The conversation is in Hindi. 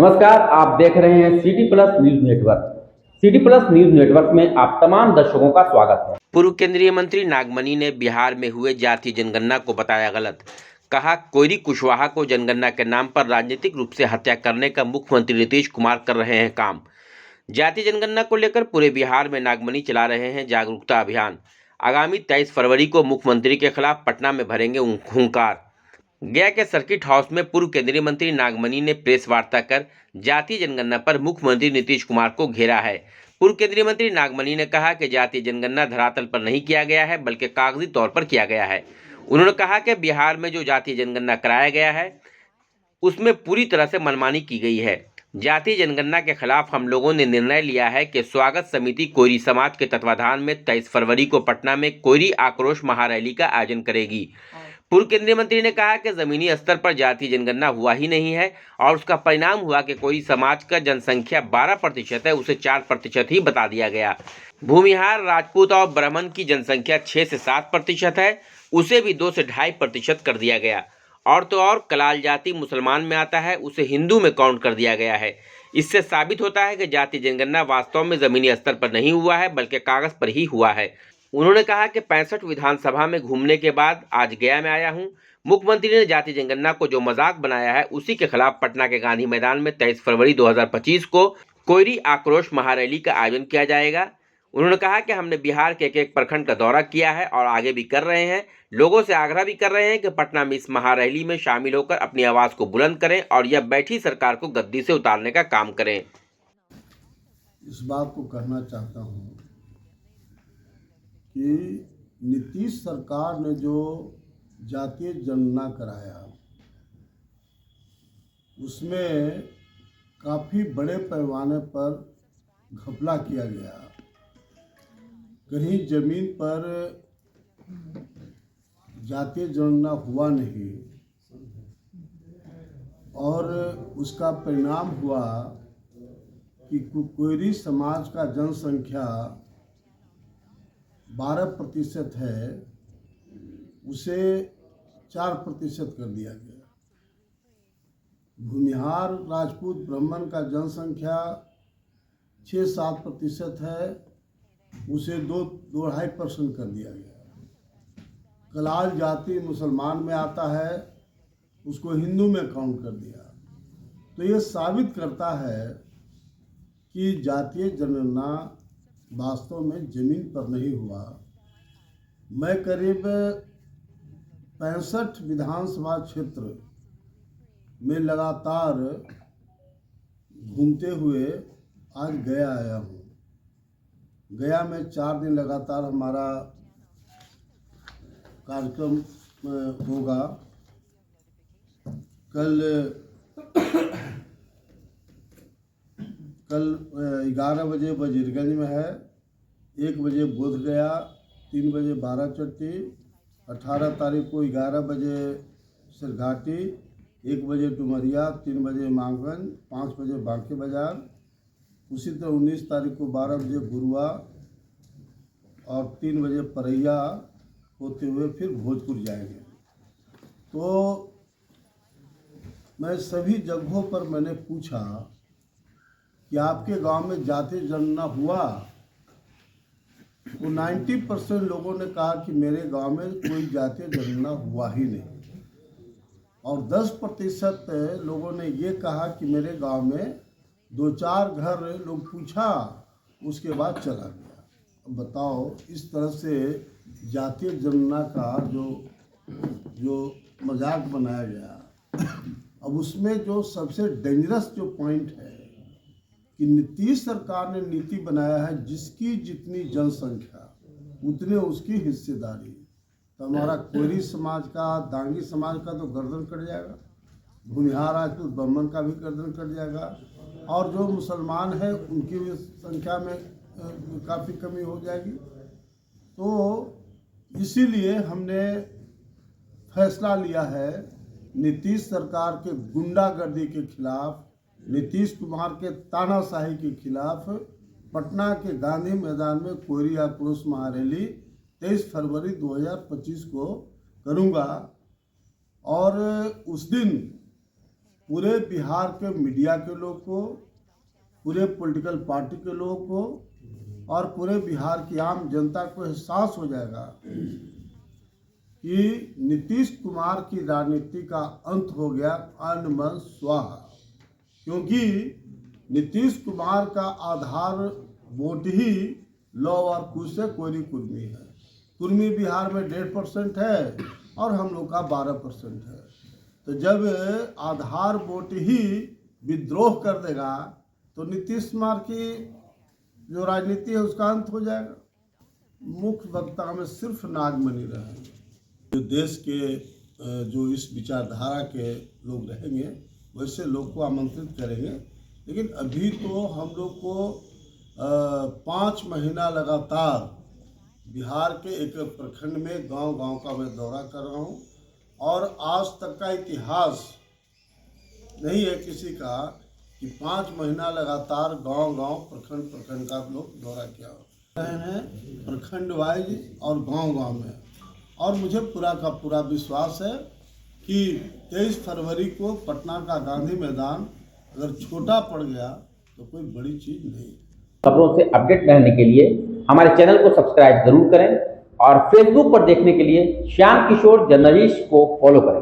नमस्कार, आप देख रहे हैं city plus news network. City plus news network में आप तमाम दर्शकों का स्वागत है। पूर्व केंद्रीय मंत्री नागमणि ने बिहार में हुए जातीय जनगणना को बताया गलत। कहा, कोयरी कुशवाहा को जनगणना के नाम पर राजनीतिक रूप से हत्या करने का मुख्यमंत्री नीतीश कुमार कर रहे हैं काम। जातीय जनगणना को लेकर पूरे बिहार में नागमणि चला रहे हैं जागरूकता अभियान। आगामी 23 फरवरी को मुख्यमंत्री के खिलाफ पटना में भरेंगे हुंकार। गया के सर्किट हाउस में पूर्व केंद्रीय मंत्री नागमणि ने प्रेस वार्ता कर जातीय जनगणना पर मुख्यमंत्री नीतीश कुमार को घेरा है। पूर्व केंद्रीय मंत्री नागमणि ने कहा कि जातीय जनगणना धरातल पर नहीं किया गया है, बल्कि कागजी तौर पर किया गया है। उन्होंने कहा कि बिहार में जो जातीय जनगणना कराया गया है उसमें पूरी तरह से मनमानी की गई है। जातीय जनगणना के खिलाफ हम लोगों ने निर्णय लिया है कि स्वागत समिति कोयरी समाज के तत्वाधान में 23 फरवरी को पटना में कोयरी आक्रोश महारैली का आयोजन करेगी। पूर्व केंद्रीय मंत्री ने कहा कि जमीनी स्तर पर जातीय जनगणना हुआ ही नहीं है और उसका परिणाम हुआ कि कोयरी समाज का जनसंख्या 12% है, उसे 4% ही बता दिया गया। भूमिहार, राजपूत और ब्राह्मण की जनसंख्या 6 से 7% है, उसे भी 2 से 2.5% कर दिया गया। और तो और कलाल जाति मुसलमान में आता है, उसे हिंदू में काउंट कर दिया गया है। इससे साबित होता है कि जातीय जनगणना वास्तव में जमीनी स्तर पर नहीं हुआ है, बल्कि कागज पर ही हुआ है। उन्होंने कहा कि 65 विधानसभा में घूमने के बाद आज गया में आया हूं। मुख्यमंत्री ने जातीय जनगणना को जो मजाक बनाया है, उसी के खिलाफ पटना के गांधी मैदान में 23 फरवरी 2025 को कोयरी आक्रोश महारैली का आयोजन किया जाएगा। उन्होंने कहा कि हमने बिहार के एक प्रखंड का दौरा किया है और आगे भी कर रहे हैं। लोगों से आग्रह भी कर रहे हैं कि पटना में इस महारैली में शामिल होकर अपनी आवाज को बुलंद करें और यह बैठी सरकार को गद्दी से उतारने का काम करें। इस बात को कहना चाहता हूं कि नीतीश सरकार ने जो जातीय जनगणना कराया उसमें काफ़ी बड़े पैमाने पर घपला किया गया। कहीं जमीन पर जातीय जनगणना हुआ नहीं और उसका परिणाम हुआ कि कोयरी समाज का जनसंख्या 12% है, उसे 4% कर दिया गया। भूमिहार, राजपूत, ब्राह्मण का जनसंख्या 6-7% है, उसे 2-2.5% कर दिया गया। कलाल जाति मुसलमान में आता है, उसको हिंदू में काउंट कर दिया। तो ये साबित करता है कि जातीय जनगणना वास्तव में जमीन पर नहीं हुआ। मैं करीब 65 विधानसभा क्षेत्र में लगातार घूमते हुए आज गया आया हूँ। गया में 4 दिन लगातार हमारा कार्यक्रम होगा। कल 11 बजे वजीरगंज में है, 1 बजे बोधगया, 3 बजे बाराचट्टी, 18 तारीख को 11 बजे सिरघाटी, 1 बजे डुमरिया, 3 बजे मांगगंज, 5 बजे बांके बाजार। उसी तरह 19 तारीख को 12 बजे गुरुआ और 3 बजे परैया होते हुए फिर भोजपुर जाएंगे। तो मैं सभी जगहों पर मैंने पूछा कि आपके गांव में जातीय जनगणना हुआ? तो 90% लोगों ने कहा कि मेरे गांव में कोई जातीय जनगणना हुआ ही नहीं, और 10% लोगों ने ये कहा कि मेरे गांव में 2-4 घर लोग पूछा, उसके बाद चला गया। अब बताओ, इस तरह से जातीय जनगणना का जो मजाक बनाया गया। अब उसमें जो सबसे डेंजरस जो पॉइंट है कि नीतीश सरकार ने नीति बनाया है जिसकी जितनी जनसंख्या उतने उसकी हिस्सेदारी। तो हमारा कोयरी समाज का, दांगी समाज का तो गर्दन कट जाएगा, भूमिहार, राजपूत, ब्राह्मण का भी गर्दन कट जाएगा, और जो मुसलमान है उनकी भी संख्या में काफ़ी कमी हो जाएगी। तो इसीलिए हमने फैसला लिया है नीतीश सरकार के गुंडागर्दी के खिलाफ, नीतीश कुमार के तानाशाही के खिलाफ पटना के गांधी मैदान में कोयरी आक्रोश महारैली 23 फरवरी 2025 को करूंगा। और उस दिन पूरे बिहार के मीडिया के लोग को, पूरे पॉलिटिकल पार्टी के लोगों को और पूरे बिहार की आम जनता को एहसास हो जाएगा कि नीतीश कुमार की राजनीति का अंत हो गया, अन्न मन स्वाहा। क्योंकि नीतीश कुमार का आधार वोट ही लौ और कुछ से कोयरी कुर्मी है। कुर्मी बिहार में 1.5% है और हम लोग का 12% है। तो जब आधार वोट ही विद्रोह कर देगा तो नीतीश कुमार की जो राजनीति है उसका अंत हो जाएगा। मुख्य वक्ता में सिर्फ नागमणि रहेंगे। जो देश के जो इस विचारधारा के लोग रहेंगे वैसे लोग को आमंत्रित करेंगे। लेकिन अभी तो हम लोग को 5 महीना लगातार बिहार के एक प्रखंड में गांव-गांव का मैं दौरा कर रहा हूं और आज तक का इतिहास नहीं है किसी का कि 5 महीना लगातार गांव-गांव प्रखंड का लोग दौरा किया रहे हैं, प्रखंड वाइज और गांव-गांव में। और मुझे पूरा का पूरा विश्वास है कि 23 फरवरी को पटना का गांधी मैदान अगर छोटा पड़ गया तो कोई बड़ी चीज़ नहीं। खबरों से अपडेट रहने के लिए हमारे चैनल को सब्सक्राइब जरूर करें और फेसबुक पर देखने के लिए श्याम किशोर जर्नलिस्ट को फॉलो करें।